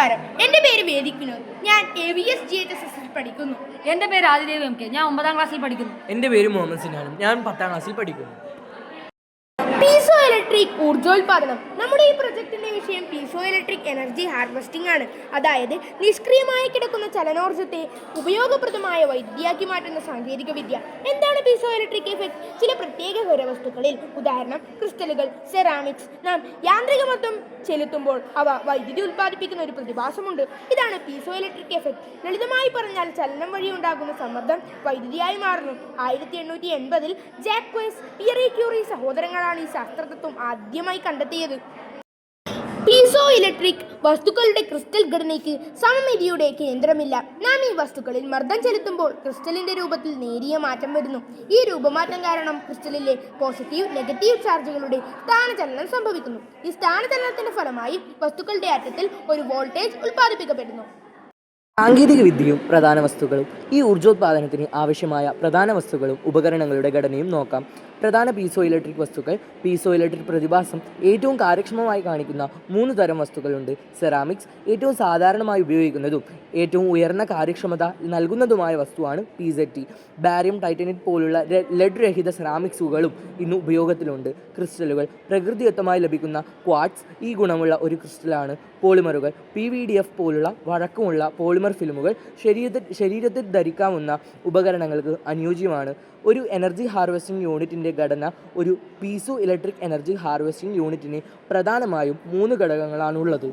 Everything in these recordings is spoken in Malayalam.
നമസ്കാരം, എൻ്റെ പേര് വേദിക് വിനോദ്. ഞാൻ AVS GHSS പഠിക്കുന്നു. എൻ്റെ പേര് ആദിദേവ് MK. ഞാൻ 9ാം ക്ലാസ്സിൽ പഠിക്കുന്നു. എൻ്റെ പേര് മുഹമ്മദ് സിനാനും. ഞാൻ 10ാം ക്ലാസ്സിൽ പഠിക്കുന്നു. പീസോ ഇലക്ട്രിക് ഊർജ്ജോൽപാദനം. നമ്മുടെ ഈ പ്രൊജക്ടിന്റെ വിഷയം പീസോ ഇലക്ട്രിക് എനർജി ഹാർവെസ്റ്റിംഗ് ആണ്. അതായത് നിഷ്ക്രിയമായി കിടക്കുന്ന ചലനോർജ്ജത്തെ ഉപയോഗപ്രദമായ വൈദ്യുതിയാക്കി മാറ്റുന്ന സാങ്കേതിക വിദ്യ. എന്താണ് പീസോ ഇലക്ട്രിക് എഫക്ട്? ചില പ്രത്യേക ഖരവസ്തുക്കളിൽ, ഉദാഹരണം ക്രിസ്റ്റലുകൾ, സെറാമിക്സ്, നാം യാന്ത്രികമർദ്ദം ചെലുത്തുമ്പോൾ അവ വൈദ്യുതി ഉൽപ്പാദിപ്പിക്കുന്ന ഒരു പ്രതിഭാസമുണ്ട്. ഇതാണ് പീസോ ഇലക്ട്രിക് എഫക്ട്. ലളിതമായി പറഞ്ഞാൽ ചലനം വഴി ഉണ്ടാകുന്ന സമ്മർദ്ദം വൈദ്യുതിയായി മാറുന്നു. 1880-ൽ ജാക്വസ് പിയറി ക്യൂറി സഹോദരങ്ങളാണ് ഈ ശാസ്ത്രതത്വം ആദ്യമായി കണ്ടെത്തിയത്. പീസോ ഇലക്ട്രിക് വസ്തുക്കളുടെ ക്രിസ്റ്റൽ ഘടനയ്ക്ക് സമമിതിയുടെ കേന്ദ്രമില്ല. നാം ഈ വസ്തുക്കളിൽ മർദ്ദം ചെലുത്തുമ്പോൾ ക്രിസ്റ്റലിന്റെ രൂപത്തിൽ നേരിയ മാറ്റം വരുന്നു. ഈ രൂപമാറ്റം കാരണം ക്രിസ്റ്റലിലെ പോസിറ്റീവ്, നെഗറ്റീവ് ചാർജുകളുടെ സ്ഥാനചലനം സംഭവിക്കുന്നു. ഈ സ്ഥാനചലനത്തിന്റെ ഫലമായി വസ്തുക്കളുടെ അറ്റത്തിൽ ഒരു വോൾട്ടേജ് ഉൽപ്പാദിപ്പിക്കപ്പെടുന്നു. സാങ്കേതിക വിദ്യയും പ്രധാന വസ്തുക്കളും. ഈ ഊർജ്ജോത്പാദനത്തിന് ആവശ്യമായ പ്രധാന വസ്തുക്കളും ഉപകരണങ്ങളുടെ ഘടനയും നോക്കാം. പ്രധാന പീസോ ഇലക്ട്രിക് വസ്തുക്കൾ. പീസോ ഇലക്ട്രിക് പ്രതിഭാസം ഏറ്റവും കാര്യക്ഷമമായി കാണിക്കുന്ന 3 തരം വസ്തുക്കളുണ്ട്. സെറാമിക്സ് ഏറ്റവും സാധാരണമായി ഉപയോഗിക്കുന്നതും ഏറ്റവും ഉയർന്ന കാര്യക്ഷമത നൽകുന്നതുമായ വസ്തുവാണ് PZT. ബാരിയം ടൈറ്റാനേറ്റ് പോലുള്ള ലെഡ് രഹിത സെറാമിക്സുകളും ഇന്ന് ഉപയോഗത്തിലുണ്ട്. ക്രിസ്റ്റലുകൾ. പ്രകൃതിദത്തമായി ലഭിക്കുന്ന ക്വാർട്സ് ഈ ഗുണമുള്ള ഒരു ക്രിസ്റ്റലാണ്. പോളിമറുകൾ. PVDF പോലുള്ള വഴക്കമുള്ള പോളിമർ ഫിലിമുകൾ ശരീരത്തിൽ ധരിക്കാവുന്ന ഉപകരണങ്ങൾക്ക് അനുയോജ്യമാണ്. ഒരു എനർജി ഹാർവെസ്റ്റിംഗ് യൂണിറ്റിൻ്റെ ഘടന. ഒരു പീസോ ഇലക്ട്രിക് എനർജി ഹാർവെസ്റ്റിംഗ് യൂണിറ്റിന് പ്രധാനമായും 3 ഘടകങ്ങളാണുള്ളത്.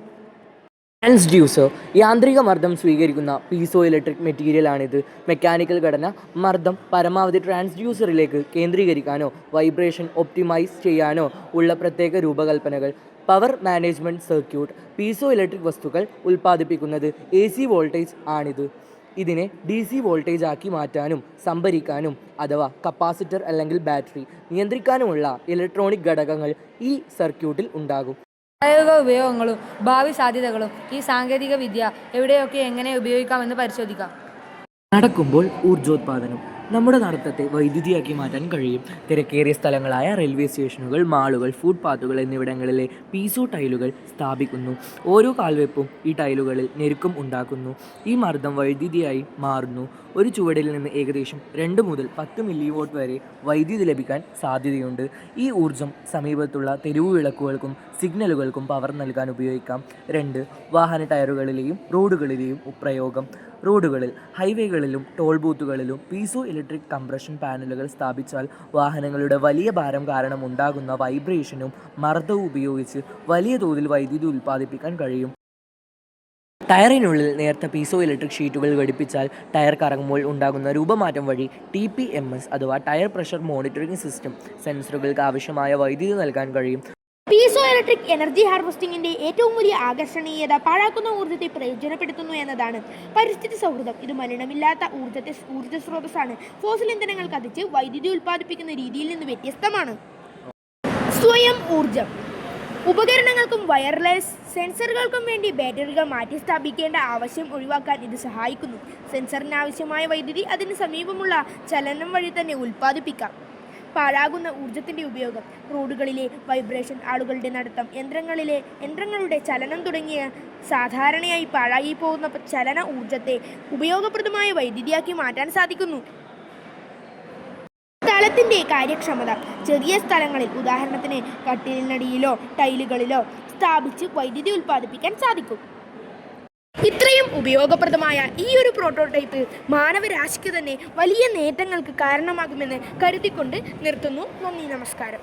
ട്രാൻസ്ഡ്യൂസർ. യാന്ത്രിക മർദ്ദം സ്വീകരിക്കുന്ന പീസോ ഇലക്ട്രിക് മെറ്റീരിയലാണിത്. മെക്കാനിക്കൽ ഘടന. മർദ്ദം പരമാവധി ട്രാൻസ്ഡ്യൂസറിലേക്ക് കേന്ദ്രീകരിക്കാനോ വൈബ്രേഷൻ ഒപ്റ്റിമൈസ് ചെയ്യാനോ ഉള്ള പ്രത്യേക രൂപകൽപ്പനകൾ. Power management circuit. Piezoelectric വസ്തുക്കൾ ഉൽപ്പാദിപ്പിക്കുന്നത് AC വോൾട്ടേജ് ആണിത്. ഇതിനെ DC വോൾട്ടേജ് ആക്കി മാറ്റാനും സംഭരിക്കാനും അഥവാ കപ്പാസിറ്റർ അല്ലെങ്കിൽ ബാറ്ററി നിയന്ത്രിക്കാനുമുള്ള ഇലക്ട്രോണിക് ഘടകങ്ങൾ ഈ സർക്യൂട്ടിൽ ഉണ്ടാകും. പ്രായോഗിക ഉപയോഗങ്ങളും ഭാവി സാധ്യതകളും. ഈ സാങ്കേതിക വിദ്യ എവിടെയൊക്കെ എങ്ങനെ ഉപയോഗിക്കാമെന്ന് പരിശോധിക്കാം. നടക്കുമ്പോൾ ഊർജ്ജോത്പാദനം. നമ്മുടെ നടത്തത്തെ വൈദ്യുതിയാക്കി മാറ്റാൻ കഴിയും. തിരക്കേറിയ സ്ഥലങ്ങളായ റെയിൽവേ സ്റ്റേഷനുകൾ, മാളുകൾ, ഫുട്പാത്തുകൾ എന്നിവിടങ്ങളിലെ പീസോ ടൈലുകൾ സ്ഥാപിക്കുന്നു. ഓരോ കാൽവെപ്പും ഈ ടൈലുകളിൽ ഞെരുക്കം ഉണ്ടാക്കുന്നു. ഈ മർദ്ദം വൈദ്യുതിയായി മാറുന്നു. ഒരു ചുവടിൽ നിന്ന് ഏകദേശം 2 മുതൽ 10 മില്ലിവോൾട്ട് വരെ വൈദ്യുതി ലഭിക്കാൻ സാധ്യതയുണ്ട്. ഈ ഊർജ്ജം സമീപത്തുള്ള തെരുവു വിളക്കുകൾക്കും സിഗ്നലുകൾക്കും പവർ നൽകാൻ ഉപയോഗിക്കാം. 2. വാഹന ടയറുകളിലെയും റോഡുകളിലെയും പ്രയോഗം. റോഡുകളിൽ, ഹൈവേകളിലും ടോൾ ബൂത്തുകളിലും പീസോ ഇലക്ട്രിക് കംപ്രഷൻ പാനലുകൾ സ്ഥാപിച്ചാൽ വാഹനങ്ങളുടെ വലിയ ഭാരം കാരണം ഉണ്ടാകുന്ന വൈബ്രേഷനും മർദ്ദവും ഉപയോഗിച്ച് വലിയ തോതിൽ വൈദ്യുതി ഉൽപ്പാദിപ്പിക്കാൻ കഴിയും. ടയറിനുള്ളിൽ നേർത്ത പീസോ ഇലക്ട്രിക് ഷീറ്റുകൾ ഘടിപ്പിച്ചാൽ ടയർ കറങ്ങുമ്പോൾ ഉണ്ടാകുന്ന രൂപമാറ്റം വഴി TPMS അഥവാ ടയർ പ്രഷർ മോണിറ്ററിംഗ് സിസ്റ്റം സെൻസറുകൾക്ക് ആവശ്യമായ വൈദ്യുതി നൽകാൻ കഴിയും. പീസോ ഇലക്ട്രിക് എനർജി ഹാർവെസ്റ്റിംഗിന്റെ ഏറ്റവും വലിയ ആകർഷണീയത പാഴാക്കുന്ന ഊർജ്ജത്തെ പ്രയോജനപ്പെടുത്തുന്നു എന്നതാണ്. പരിസ്ഥിതി സൗഹൃദം. ഇത് മലിനമില്ലാത്ത ഊർജ്ജ സ്രോതസ്സാണ്. ഫോസിൽ ഇന്ധനങ്ങൾ കത്തിച്ച് വൈദ്യുതി ഉൽപ്പാദിപ്പിക്കുന്ന രീതിയിൽ നിന്ന് വ്യത്യസ്തമാണ്. സ്വയം ഊർജ്ജം. ഉപകരണങ്ങൾക്കും വയർലെസ് സെൻസറുകൾക്കും വേണ്ടി ബാറ്ററികൾ മാറ്റി സ്ഥാപിക്കേണ്ട ആവശ്യം ഒഴിവാക്കാൻ ഇത് സഹായിക്കുന്നു. സെൻസറിന് ആവശ്യമായ വൈദ്യുതി അതിന് സമീപമുള്ള ചലനം വഴി തന്നെ ഉൽപ്പാദിപ്പിക്കാം. പാഴാകുന്ന ഊർജ്ജത്തിൻ്റെ ഉപയോഗം. റോഡുകളിലെ വൈബ്രേഷൻ, ആളുകളുടെ നടത്തം, യന്ത്രങ്ങളുടെ ചലനം തുടങ്ങിയ സാധാരണയായി പാഴായി പോകുന്ന ചലന ഊർജ്ജത്തെ ഉപയോഗപ്രദമായ വൈദ്യുതിയാക്കി മാറ്റാൻ സാധിക്കുന്നു. സ്ഥലത്തിൻ്റെ കാര്യക്ഷമത. ചെറിയ സ്ഥലങ്ങളിൽ, ഉദാഹരണത്തിന് കട്ടിലിനടിയിലോ ടൈലുകളിലോ സ്ഥാപിച്ച് വൈദ്യുതി ഉൽപ്പാദിപ്പിക്കാൻ സാധിക്കും. ഇത്രയും ഉപയോഗപ്രദമായ ഈ ഒരു പ്രോട്ടോടൈപ്പ് മാനവരാശിക്ക് തന്നെ വലിയ നേട്ടങ്ങൾക്ക് കാരണമാകുമെന്ന് കരുതിക്കൊണ്ട് നിർത്തുന്നു. നന്ദി, നമസ്കാരം.